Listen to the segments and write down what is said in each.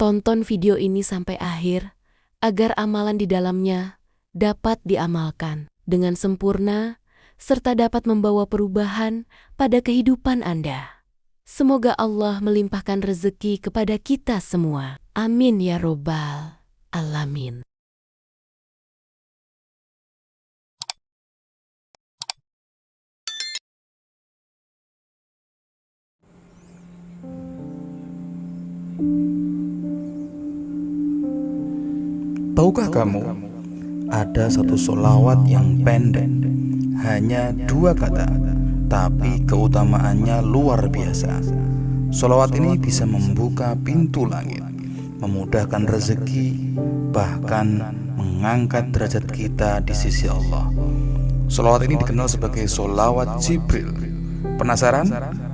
Tonton video ini sampai akhir agar amalan di dalamnya dapat diamalkan dengan sempurna serta dapat membawa perubahan pada kehidupan Anda. Semoga Allah melimpahkan rezeki kepada kita semua. Amin ya robbal alamin. Tahukah kamu, ada satu sholawat yang pendek, hanya 2 kata, tapi keutamaannya luar biasa. Sholawat ini bisa membuka pintu langit, memudahkan rezeki, bahkan mengangkat derajat kita di sisi Allah. Sholawat ini dikenal sebagai sholawat Jibril. Penasaran?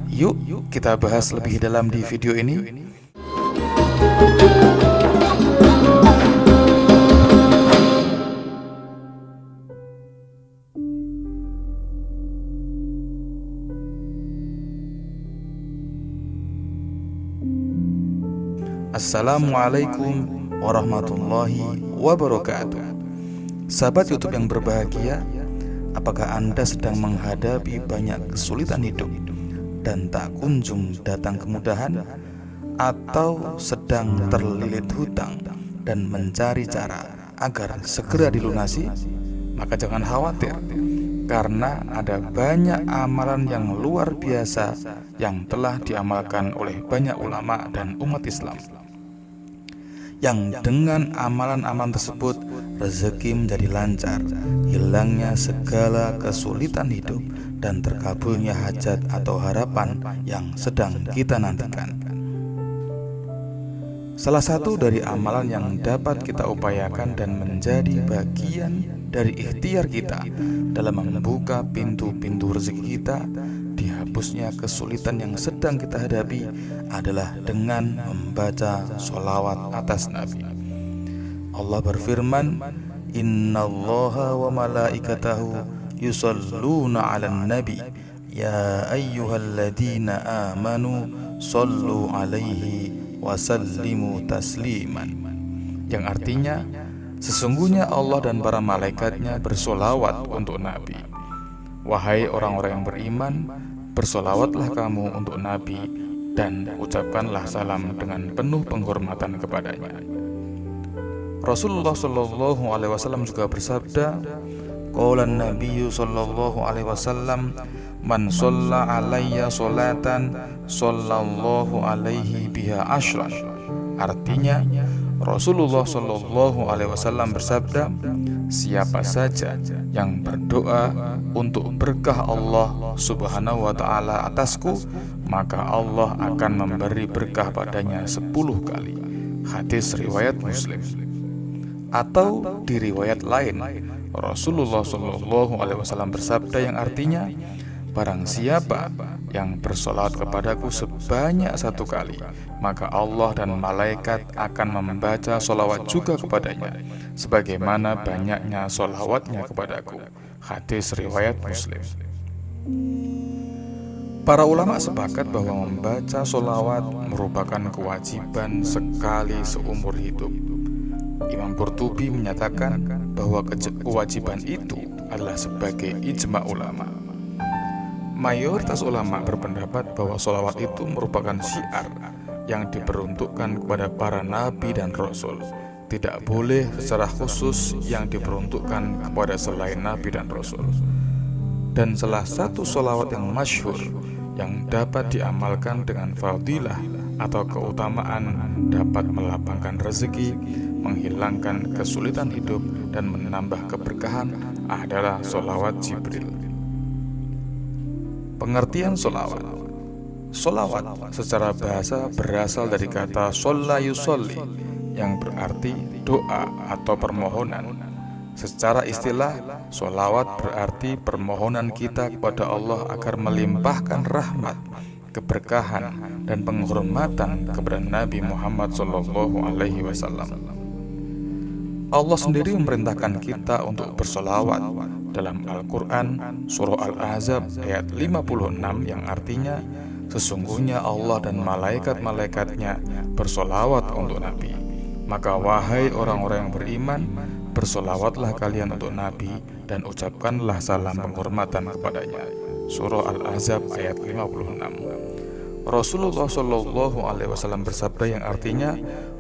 Yuk kita bahas lebih dalam di video ini. Assalamualaikum warahmatullahi wabarakatuh. Sahabat YouTube yang berbahagia, apakah Anda sedang menghadapi banyak kesulitan hidup dan tak kunjung datang kemudahan, atau sedang terlilit hutang dan mencari cara agar segera dilunasi? Maka jangan khawatir, karena ada banyak amalan yang luar biasa yang telah diamalkan oleh banyak ulama dan umat Islam, yang dengan amalan-amalan tersebut rezeki menjadi lancar, hilangnya segala kesulitan hidup, dan terkabulnya hajat atau harapan yang sedang kita nantikan. Salah satu dari amalan yang dapat kita upayakan dan menjadi bagian dari ikhtiar kita dalam membuka pintu-pintu rezeki kita, dihapusnya kesulitan yang sedang kita hadapi, adalah dengan membaca sholawat atas Nabi. Allah berfirman, Innallaha wa malaikatahu yusalluna 'alan nabi ya ayyuhalladzina amanu sallu 'alaihi wasallimu tasliman, yang artinya, sesungguhnya Allah dan para malaikatnya bersolawat untuk Nabi. Wahai orang-orang yang beriman, bersolawatlah kamu untuk Nabi dan ucapkanlah salam dengan penuh penghormatan kepadanya. Rasulullah Shallallahu Alaihi Wasallam juga bersabda, Qaulan Nabiyyu Shallallahu Alaihi Wasallam, Man sholla alayya sholatan sallallahu alaihi biha ashran. Artinya, Rasulullah Shallallahu Alaihi Wasallam bersabda, siapa saja yang berdoa untuk berkah Allah Subhanahu wa Ta'ala atasku, maka Allah akan memberi berkah padanya 10 kali. Hadis riwayat Muslim. Atau di riwayat lain, Rasulullah Shallallahu Alaihi Wasallam bersabda yang artinya, barang siapa yang bersolawat kepadaku sebanyak 1 kali, maka Allah dan malaikat akan membaca solawat juga kepadanya, sebagaimana banyaknya solawatnya kepadaku. Hadis riwayat Muslim. Para ulama sepakat bahwa membaca solawat merupakan kewajiban sekali seumur hidup. Imam Qurtubi menyatakan bahwa kewajiban itu adalah sebagai ijma ulama. Mayoritas ulama berpendapat bahwa sholawat itu merupakan syiar yang diperuntukkan kepada para nabi dan rasul. Tidak boleh secara khusus yang diperuntukkan kepada selain nabi dan rasul. Dan salah satu sholawat yang masyhur yang dapat diamalkan dengan fadilah atau keutamaan dapat melapangkan rezeki, menghilangkan kesulitan hidup, dan menambah keberkahan adalah sholawat Jibril. Pengertian sholawat. Sholawat secara bahasa berasal dari kata sholla yusolli, yang berarti doa atau permohonan. Secara istilah, sholawat berarti permohonan kita kepada Allah agar melimpahkan rahmat, keberkahan, dan penghormatan kepada Nabi Muhammad SAW. Allah sendiri memerintahkan kita untuk bersolawat dalam Al-Quran, Surah Al-Ahzab ayat 56, yang artinya, sesungguhnya Allah dan malaikat-malaikatnya bersolawat untuk Nabi. Maka wahai orang-orang yang beriman, bersolawatlah kalian untuk Nabi dan ucapkanlah salam penghormatan kepadanya. Surah Al-Ahzab ayat 56. Rasulullah Shallallahu Alaihi Wasallam bersabda yang artinya,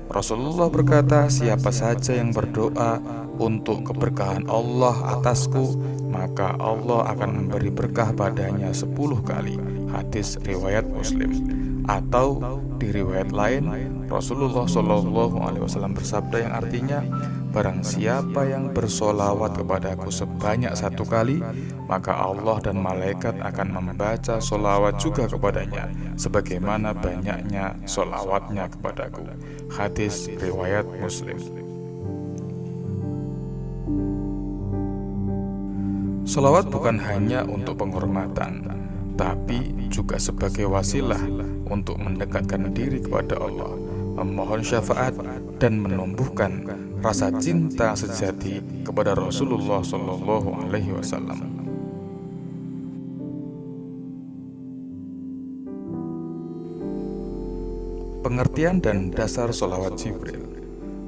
Rasulullah berkata, siapa saja yang berdoa untuk keberkahan Allah atasku, maka Allah akan memberi berkah padanya 10 kali. Hadis riwayat Muslim. Atau di riwayat lain, Rasulullah Shallallahu Alaihi Wasallam bersabda yang artinya, barang siapa yang bersolawat kepadaku sebanyak 1 kali, maka Allah dan malaikat akan membaca solawat juga kepadanya sebagaimana banyaknya solawatnya kepadaku. Hadis riwayat Muslim. Solawat bukan hanya untuk penghormatan, tapi juga sebagai wasilah untuk mendekatkan diri kepada Allah, memohon syafaat, dan menumbuhkan rasa cinta sejati kepada Rasulullah Shallallahu Alaihi Wasallam. Pengertian dan dasar sholawat Jibril.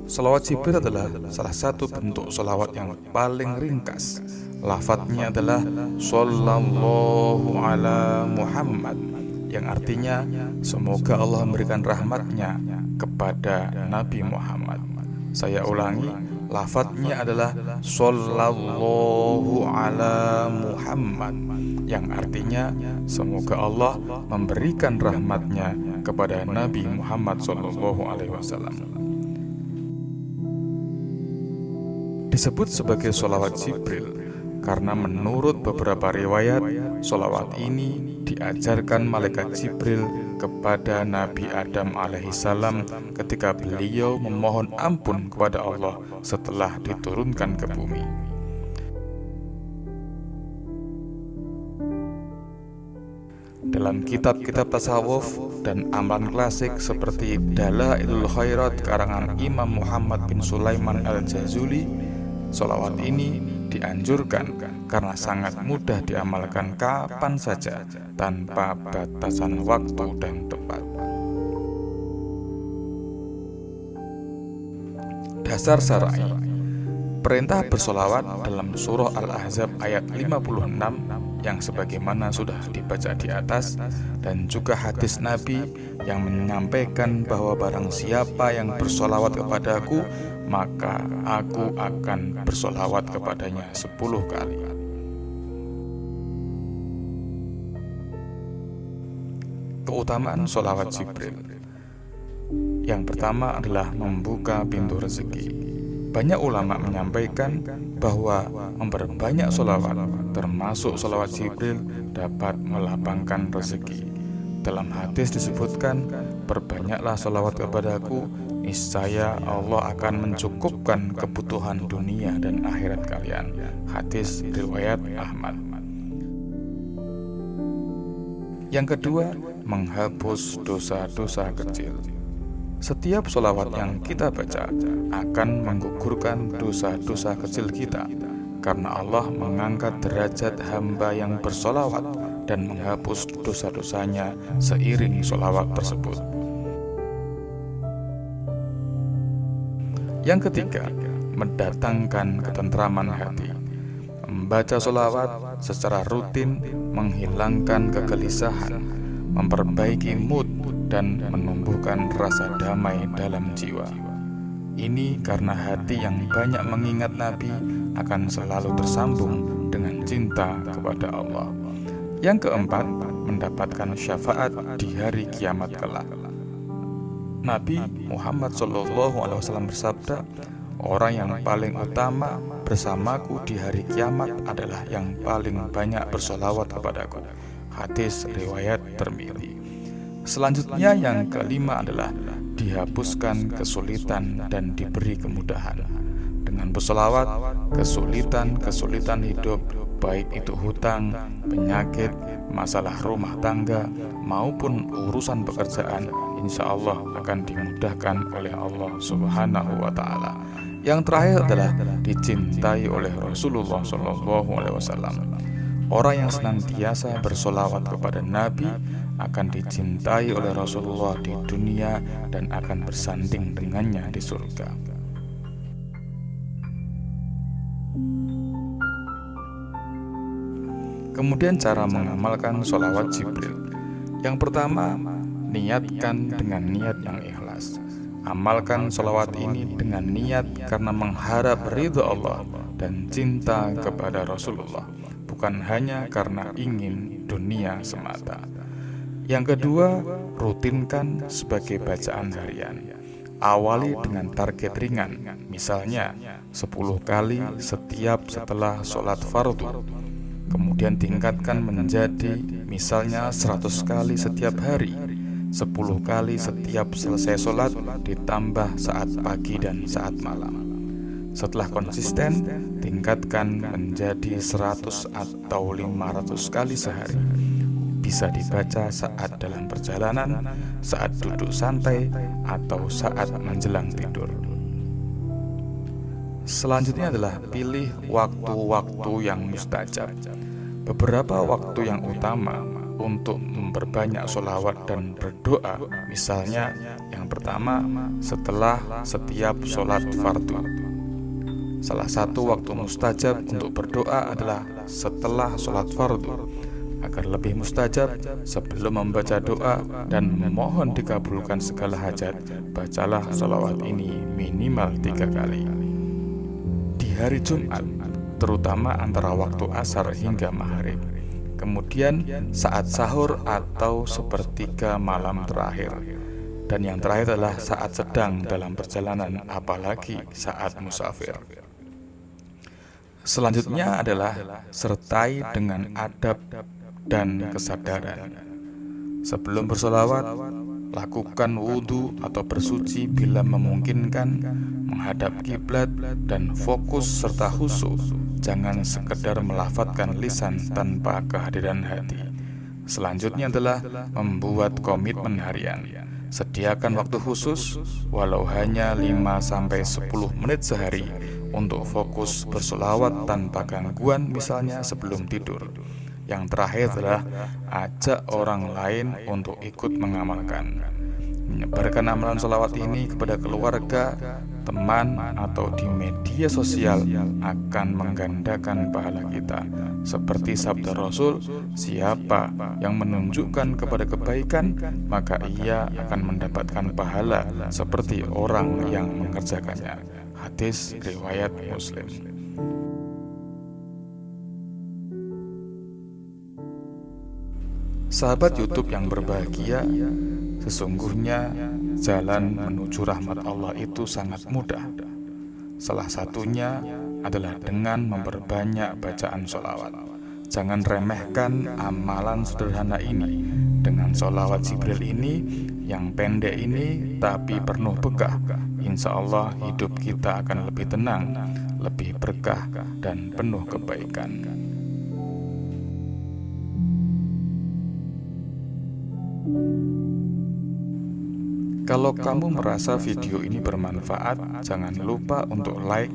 Sholawat Jibril adalah salah satu bentuk sholawat yang paling ringkas. Lafadznya adalah Sallallahu ala Muhammad, yang artinya semoga Allah memberikan rahmatnya kepada Nabi Muhammad. Saya ulangi, lafadznya adalah Sallallahu ala Muhammad, yang artinya semoga Allah memberikan rahmatnya kepada Nabi Muhammad Sallallahu Alaihi Wasallam. Disebut sebagai sholawat Jibril karena menurut beberapa riwayat, sholawat ini diajarkan malaikat Jibril kepada Nabi Adam alaihissalam ketika beliau memohon ampun kepada Allah setelah diturunkan ke bumi. Dalam kitab-kitab tasawuf dan amalan klasik seperti Dalailul Khairat karangan Imam Muhammad bin Sulaiman Al-Jazuli, sholawat ini dianjurkan karena sangat mudah diamalkan kapan saja tanpa batasan waktu dan tempat. Dasar syar'i. Perintah bersolawat dalam surah Al-Ahzab ayat 56 yang sebagaimana sudah dibaca di atas, dan juga hadis Nabi yang menyampaikan bahwa barang siapa yang bersolawat kepadaku, maka aku akan bersolawat kepadanya 10 kali. Keutamaan solawat Jibril. Yang pertama adalah membuka pintu rezeki. Banyak ulama menyampaikan bahwa memperbanyak solawat, termasuk solawat Jibril, dapat melapangkan rezeki. Dalam hadis disebutkan, perbanyaklah solawat kepadaku, niscaya Allah akan mencukupkan kebutuhan dunia dan akhirat kalian. Hadis riwayat Ahmad. Yang kedua, menghapus dosa-dosa kecil. Setiap sholawat yang kita baca akan menggugurkan dosa-dosa kecil kita, karena Allah mengangkat derajat hamba yang bersolawat dan menghapus dosa-dosanya seiring sholawat tersebut. Yang ketiga, mendatangkan ketentraman hati. Membaca sholawat secara rutin menghilangkan kegelisahan, memperbaiki mood, dan menumbuhkan rasa damai dalam jiwa. Ini karena hati yang banyak mengingat Nabi akan selalu tersambung dengan cinta kepada Allah. Yang keempat, mendapatkan syafaat di hari kiamat kelak. Nabi Muhammad SAW bersabda, orang yang paling utama bersamaku di hari kiamat adalah yang paling banyak bersolawat kepadaku. Hadis riwayat Tirmidzi. Selanjutnya yang kelima adalah dihapuskan kesulitan dan diberi kemudahan. Dengan bersolawat, kesulitan hidup, baik itu hutang, penyakit, masalah rumah tangga, maupun urusan pekerjaan, insya Allah akan dimudahkan oleh Allah Subhanahu wa Ta'ala. Yang terakhir adalah dicintai oleh Rasulullah SAW. Orang yang senantiasa bersolawat kepada Nabi akan dicintai oleh Rasulullah di dunia dan akan bersanding dengannya di surga. Kemudian cara mengamalkan sholawat Jibril. Yang pertama, niatkan dengan niat yang ikhlas. Amalkan sholawat ini dengan niat karena mengharap ridha Allah dan cinta kepada Rasulullah, bukan hanya karena ingin dunia semata. Yang kedua, rutinkan sebagai bacaan harian. Awali dengan target ringan, misalnya 10 kali setiap setelah sholat fardu. Kemudian tingkatkan menjadi misalnya 100 kali setiap hari, 10 kali setiap selesai sholat, ditambah saat pagi dan saat malam. Setelah konsisten, tingkatkan menjadi 100 atau 500 kali sehari. Bisa dibaca saat dalam perjalanan, saat duduk santai, atau saat menjelang tidur. Selanjutnya adalah pilih waktu-waktu yang mustajab. Beberapa waktu yang utama untuk memperbanyak sholawat dan berdoa, misalnya yang pertama setelah setiap sholat fardu. Salah satu waktu mustajab untuk berdoa adalah setelah sholat fardu. Agar lebih mustajab, sebelum membaca doa dan memohon dikabulkan segala hajat, bacalah sholawat ini minimal 3 kali. Di hari Jumat, terutama antara waktu asar hingga maghrib. Kemudian saat sahur atau sepertiga malam terakhir. Dan yang terakhir adalah saat sedang dalam perjalanan, apalagi saat musafir. Selanjutnya adalah sertai dengan adab dan kesadaran. Sebelum bersolawat, lakukan wudhu atau bersuci bila memungkinkan, menghadap kiblat dan fokus serta khusyuk. Jangan sekedar melafadzkan lisan tanpa kehadiran hati. Selanjutnya adalah membuat komitmen harian. Sediakan waktu khusus, walau hanya 5-10 menit sehari, untuk fokus bersolawat tanpa gangguan, misalnya sebelum tidur. Yang terakhir adalah ajak orang lain untuk ikut mengamalkan. Menyebarkan amalan sholawat ini kepada keluarga, teman, atau di media sosial akan menggandakan pahala kita. Seperti sabda Rasul, siapa yang menunjukkan kepada kebaikan, maka ia akan mendapatkan pahala seperti orang yang mengerjakannya. Hadis riwayat Muslim. Sahabat YouTube yang berbahagia, sesungguhnya jalan menuju rahmat Allah itu sangat mudah. Salah satunya adalah dengan memperbanyak bacaan sholawat. Jangan remehkan amalan sederhana ini. Dengan sholawat Jibril ini, yang pendek ini tapi penuh berkah, insya Allah hidup kita akan lebih tenang, lebih berkah, dan penuh kebaikan. Kalau kamu merasa video ini bermanfaat, jangan lupa untuk like,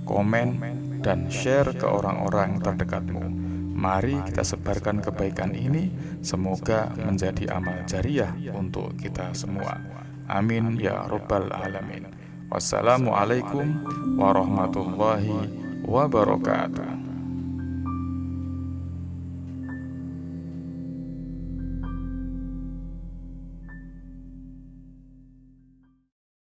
komen, dan share ke orang-orang terdekatmu. Mari kita sebarkan kebaikan ini, semoga menjadi amal jariah untuk kita semua. Amin ya rabbal alamin. Wassalamualaikum warahmatullahi wabarakatuh.